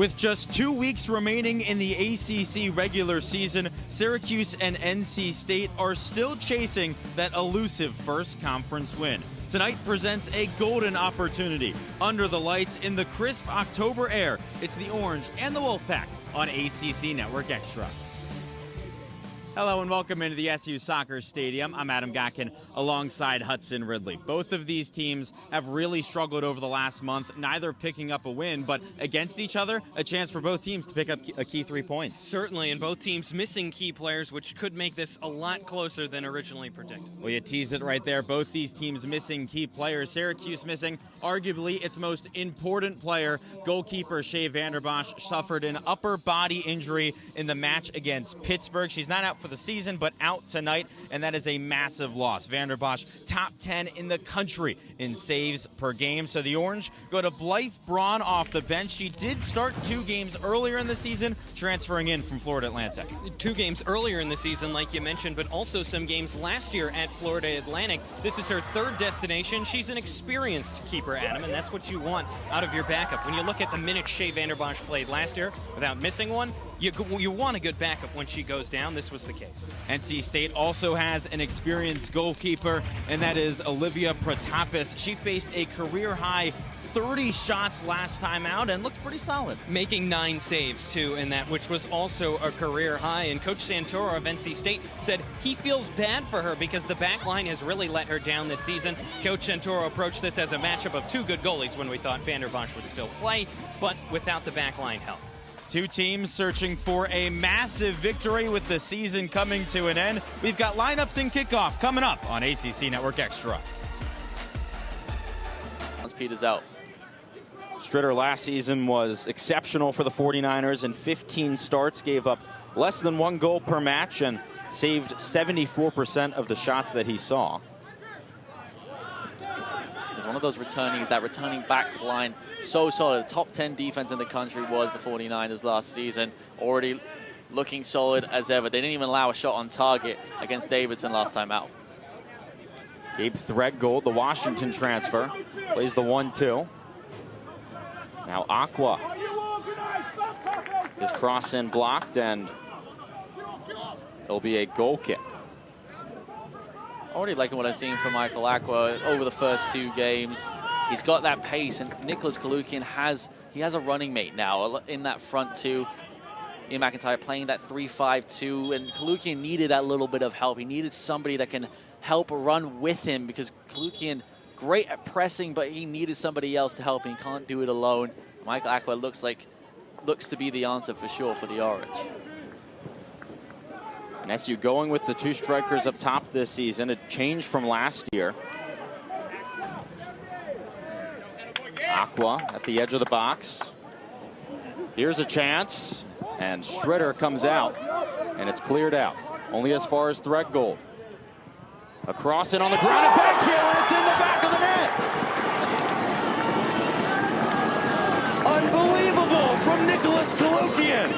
With just 2 weeks remaining in the ACC regular season, Syracuse and NC State are still chasing that elusive first conference win. Tonight presents a golden opportunity. Under the lights in the crisp October air, it's the Orange and the Wolfpack on ACC Network Extra. Hello and welcome into the SU Soccer Stadium. I'm Adam Gotkin alongside Hudson Ridley. Both of these teams have really struggled over the last month, neither picking up a win, but against each other, a chance for both teams to pick up a key 3 points. Certainly, and both teams missing key players, which could make this a lot closer than originally predicted. Well, you teased it right there. Both these teams missing key players. Syracuse missing arguably its most important player. Goalkeeper Shea Vanderbosch suffered an upper body injury in the match against Pittsburgh. She's not out for the season, but out tonight, and that is a massive loss. Vanderbosch, top 10 in the country in saves per game. So the Orange go to Blythe Braun off the bench. She did start 2 games earlier in the season, transferring in from Florida Atlantic. 2 games earlier in the season, like you mentioned, but also some games last year at Florida Atlantic. This is her 3rd destination. She's an experienced keeper, Adam, and that's what you want out of your backup. When you look at the minutes Shea Vanderbosch played last year without missing one, you want a good backup when she goes down. This was the case. NC State also has an experienced goalkeeper, and that is Olivia Protopis. She faced a career-high 30 shots last time out and looked pretty solid. Making 9 saves, too, in that, which was also a career high. And Coach Santoro of NC State said he feels bad for her because the back line has really let her down this season. Coach Santoro approached this as a matchup of 2 good goalies when we thought Vanderbosch would still play, but without the back line help. 2 teams searching for a massive victory with the season coming to an end. We've got lineups and kickoff coming up on ACC Network Extra. Peters out. Stritter last season was exceptional for the 49ers. In 15 starts, gave up less than 1 goal per match and saved 74% of the shots that he saw. It's one of those returning back line, so solid. Top 10 defense in the country was the 49ers last season. Already looking solid as ever. They didn't even allow a shot on target against Davidson last time out. Gabe Threadgold, the Washington transfer, plays the 1-2. Now Aqua is cross in blocked, and it'll be a goal kick. Already liking what I'm seeing from Michael Aqua over the first 2 games. He's got that pace, and Nicholas Kalukian has a running mate now in that front 2. Ian McIntyre playing that 3-5-2, and Kalukian needed that little bit of help. He needed somebody that can help run with him because Kalukian, great at pressing, but he needed somebody else to help, and he can't do it alone. Michael Aqua looks to be the answer for sure for the Orange. And SU going with the 2 strikers up top this season, a change from last year. Aqua at the edge of the box. Here's a chance, and Stritter comes out, and it's cleared out. Only as far as Threadgold. A cross in on the ground and back here, and it's in the back of the net. Unbelievable from Nicholas Kalukian.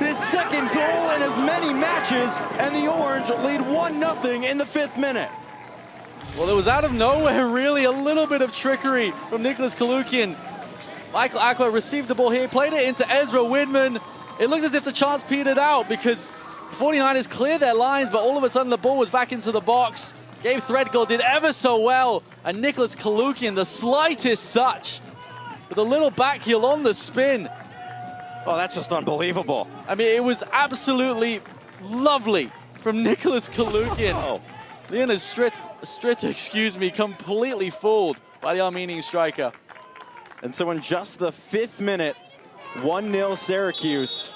His 2nd goal in as many matches, and the Orange lead 1-0 in the 5th minute. Well, it was out of nowhere, really, a little bit of trickery from Nicholas Kalukian. Michael Aqua received the ball here, played it into Ezra Widman. It looks as if the chance petered out because the 49ers cleared their lines, but all of a sudden the ball was back into the box. Gabe Threadgold did ever so well, and Nicholas Kalukian, the slightest touch, with a little back heel on the spin. Oh, that's just unbelievable. I mean, it was absolutely lovely from Nicholas Kalukian. Oh. Leonid Stritter, completely fooled by the Armenian striker. And so in just the 5th minute, 1-0 Syracuse,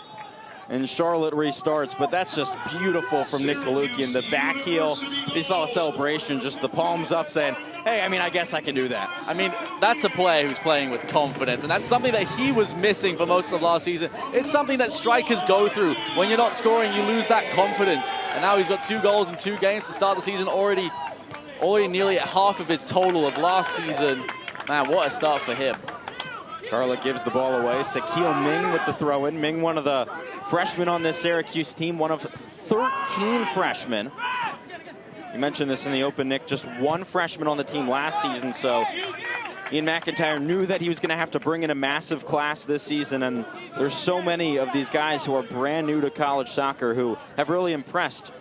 and Charlotte restarts. But that's just beautiful from Nick Kalukian. The back heel, you saw a celebration, just the palms up saying, hey, I mean, I guess I can do that. I mean, that's a player who's playing with confidence, and that's something that he was missing for most of last season. It's something that strikers go through. When you're not scoring, you lose that confidence. And now he's got 2 goals in 2 games to start the season, already nearly at half of his total of last season. Man, what a start for him. Charlotte gives the ball away. Sakil Ming with the throw-in. Ming, one of the freshmen on this Syracuse team, one of 13 freshmen. You mentioned this in the open, Nick, just 1 freshman on the team last season, so Ian McIntyre knew that he was going to have to bring in a massive class this season, and there's so many of these guys who are brand new to college soccer who have really impressed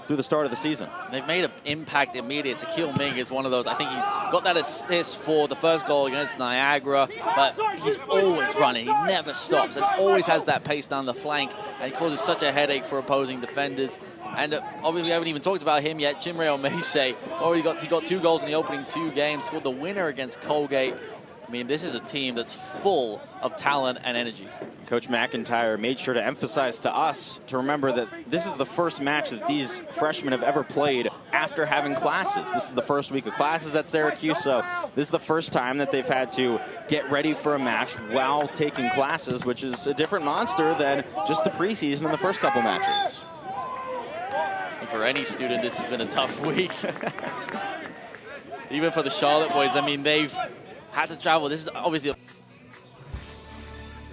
through the start of the season. They've made an impact immediate. Sakil Ming is one of those. I think he's got that assist for the first goal against Niagara, but he's always running. He never stops and always has that pace down the flank, and he causes such a headache for opposing defenders. And obviously, we haven't even talked about him yet. Jimre Omese he got 2 goals in the opening 2 games, scored the winner against Colgate. I mean, this is a team that's full of talent and energy. Coach McIntyre made sure to emphasize to us to remember that this is the first match that these freshmen have ever played after having classes. This is the first week of classes at Syracuse, so this is the first time that they've had to get ready for a match while taking classes, which is a different monster than just the preseason and the first couple matches. And for any student, this has been a tough week. Even for the Charlotte boys, I mean, they've had to travel. This is obviously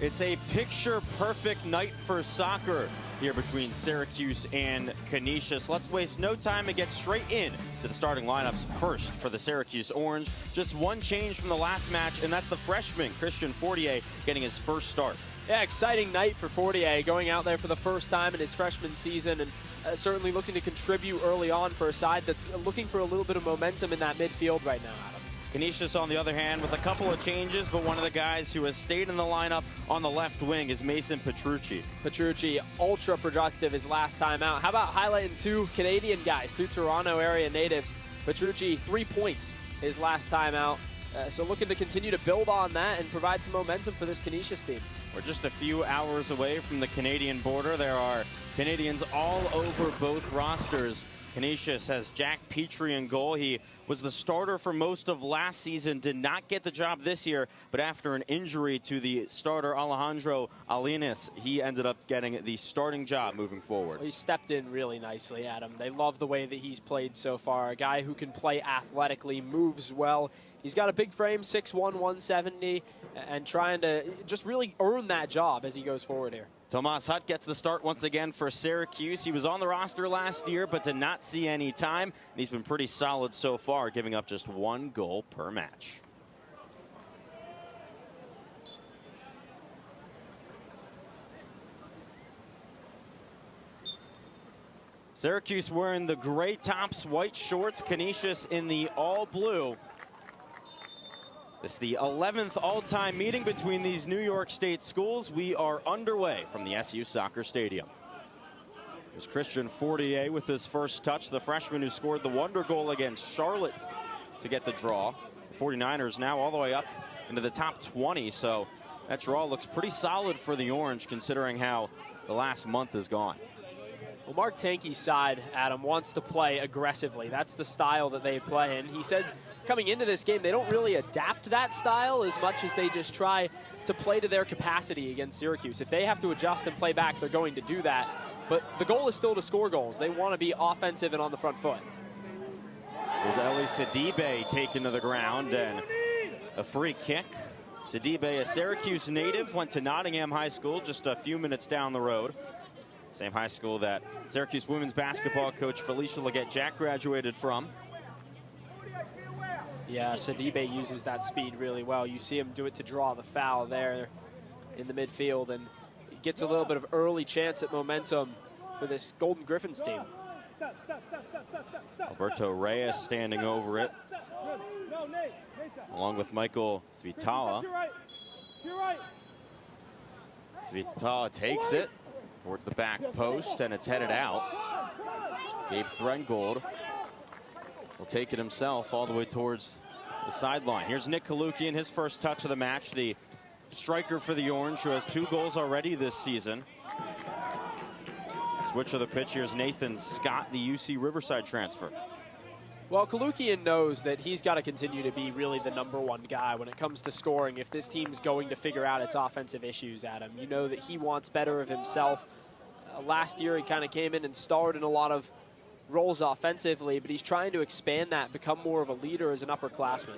It's a picture-perfect night for soccer here between Syracuse and Canisius. Let's waste no time and get straight in to the starting lineups. First, for the Syracuse Orange, just one change from the last match, and that's the freshman, Christian Fortier, getting his first start. Yeah, exciting night for Fortier, going out there for the first time in his freshman season, and certainly looking to contribute early on for a side that's looking for a little bit of momentum in that midfield right now, Adam. Canisius, on the other hand, with a couple of changes, but one of the guys who has stayed in the lineup on the left wing is Mason Petrucci. Petrucci, ultra productive his last time out. How about highlighting 2 Canadian guys, 2 Toronto area natives? Petrucci, 3 points his last time out. So looking to continue to build on that and provide some momentum for this Canisius team. We're just a few hours away from the Canadian border. There are Canadians all over both rosters. Canisius has Jack Petrie in goal. He was the starter for most of last season, did not get the job this year, but after an injury to the starter Alejandro Alinas, he ended up getting the starting job moving forward. Well, he stepped in really nicely, Adam. They love the way that he's played so far. A guy who can play athletically, moves well. He's got a big frame, 6'1", 170, and trying to just really earn that job as he goes forward here. Tomas Hutt gets the start once again for Syracuse. He was on the roster last year, but did not see any time. And he's been pretty solid so far, giving up just 1 goal per match. Syracuse wearing the gray tops, white shorts. Canisius in the all blue. This is the 11th all-time meeting between these New York State schools. We are underway from the SU Soccer Stadium. There's Christian Fortier with his first touch, the freshman who scored the wonder goal against Charlotte to get the draw. The 49ers now all the way up into the top 20, so that draw looks pretty solid for the Orange considering how the last month has gone. Well, Mark Tankey's side, Adam, wants to play aggressively. That's the style that they play in. He said coming into this game, they don't really adapt that style as much as they just try to play to their capacity against Syracuse. If they have to adjust and play back, they're going to do that. But the goal is still to score goals. They want to be offensive and on the front foot. There's Eli Sidibe taken to the ground and a free kick. Sidibe, a Syracuse native, went to Nottingham High School just a few minutes down the road. Same high school that Syracuse women's basketball coach Felicia Leggett-Jack graduated from. Yeah, Sidibe uses that speed really well. You see him do it to draw the foul there in the midfield, and he gets a little bit of early chance at momentum for this Golden Griffins team. Alberto Reyes standing over it, along with Michael Svitala. Svitala takes it towards the back post, and it's headed out. Gabe Threngold will take it himself all the way towards the sideline. Here's Nick Kalukian, his first touch of the match, the striker for the Orange, who has 2 goals already this season. Switch of the pitch, here's Nathan Scott, the UC Riverside transfer. Well, Kalukian knows that he's got to continue to be really the #1 guy when it comes to scoring if this team's going to figure out its offensive issues, Adam. You know that he wants better of himself. Last year, he kind of came in and starred in a lot of roles offensively, but he's trying to expand that, become more of a leader as an upperclassman.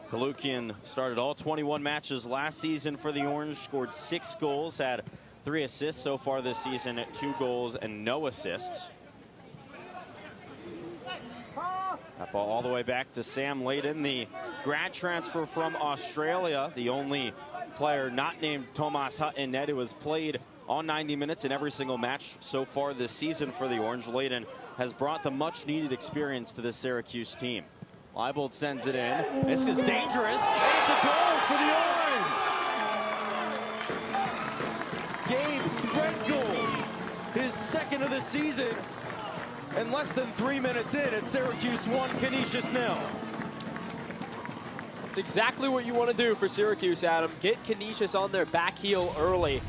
Kalukian started all 21 matches last season for the Orange, scored 6 goals, had 3 assists so far this season, 2 goals and no assists. That Ball all the way back to Sam Layden, the grad transfer from Australia, the only player not named Tomas Hutt in net who has played all 90 minutes in every single match so far this season for the Orange. Layden has brought the much-needed experience to this Syracuse team. Leibold sends it in. This is dangerous, and it's a goal for the Orange! Gabe Threadgold, his second of the season, and less than 3 minutes in, it's Syracuse 1, Canisius 0. It's exactly what you want to do for Syracuse, Adam. Get Canisius on their back heel early.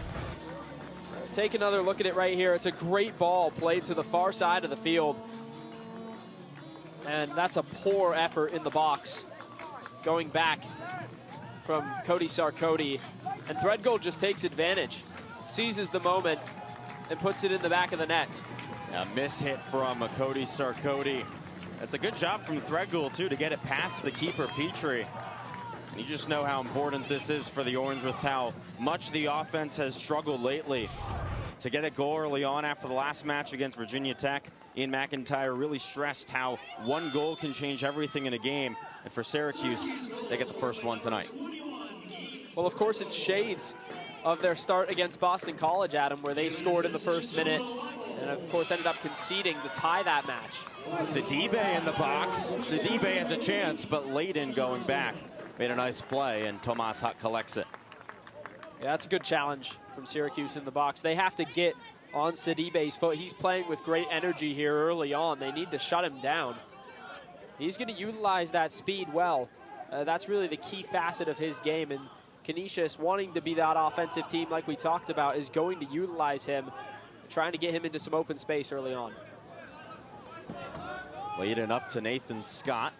Take another look at it right here. It's a great ball played to the far side of the field. And that's a poor effort in the box. Going back from Cody Sarkodie. And Threadgold just takes advantage. Seizes the moment and puts it in the back of the net. A mishit from Cody Sarkodie. That's a good job from Threadgold, too, to get it past the keeper, Petrie. And you just know how important this is for the Orange with how much the offense has struggled lately. To get a goal early on after the last match against Virginia Tech, Ian McIntyre really stressed how one goal can change everything in a game. And for Syracuse, they get the first one tonight. Well, of course, it's shades of their start against Boston College, Adam, where they scored in the first minute and, of course, ended up conceding to tie that match. Sidibe in the box. Sidibe has a chance, but Layden going back made a nice play, and Tomas Hutt collects it. Yeah, that's a good challenge from Syracuse in the box. They have to get on Sidibe's foot. He's playing with great energy here early on. They need to shut him down. He's going to utilize that speed well. That's really the key facet of his game, and Canisius, wanting to be that offensive team like we talked about, is going to utilize him, trying to get him into some open space early on. Layden up to Nathan Scott.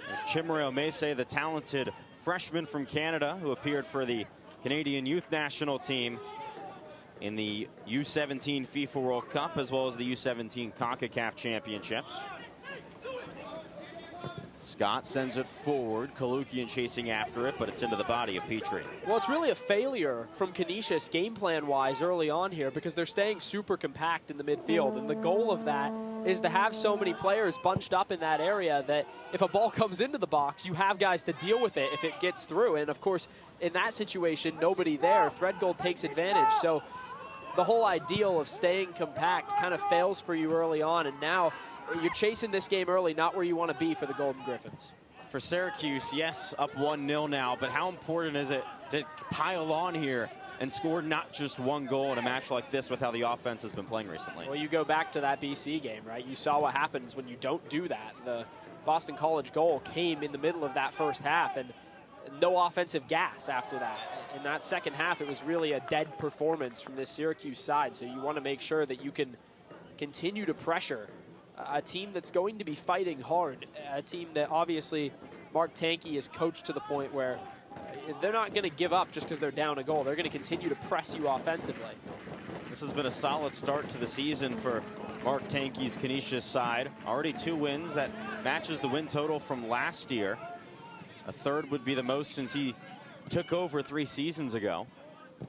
There's Chimere Omese, the talented freshman from Canada who appeared for the Canadian Youth National Team in the U17 FIFA World Cup as well as the U17 CONCACAF Championships. Scott sends it forward. Kalukian chasing after it, but it's into the body of Petrie. Well, it's really a failure from Canisius game plan-wise early on here because they're staying super compact in the midfield, and the goal of that is to have so many players bunched up in that area that if a ball comes into the box, you have guys to deal with it if it gets through. And, of course, in that situation, nobody there. Threadgold takes advantage. So the whole ideal of staying compact kind of fails for you early on, and now you're chasing this game early, not where you want to be for the Golden Griffins. For Syracuse, yes, up 1-0 now, but how important is it to pile on here and score not just one goal in a match like this with how the offense has been playing recently? Well, you go back to that BC game, right? You saw what happens when you don't do that. The Boston College goal came in the middle of that first half, and no offensive gas after that. In that second half, it was really a dead performance from this Syracuse side, so you want to make sure that you can continue to pressure a team that's going to be fighting hard, a team that obviously Mark Tankey is coached to the point where they're not going to give up just because they're down a goal. They're going to continue to press you offensively. This has been a solid start to the season for Mark Tankey's Canisius side. Already 2 wins. That matches the win total from last year. A third would be the most since he took over 3 seasons ago.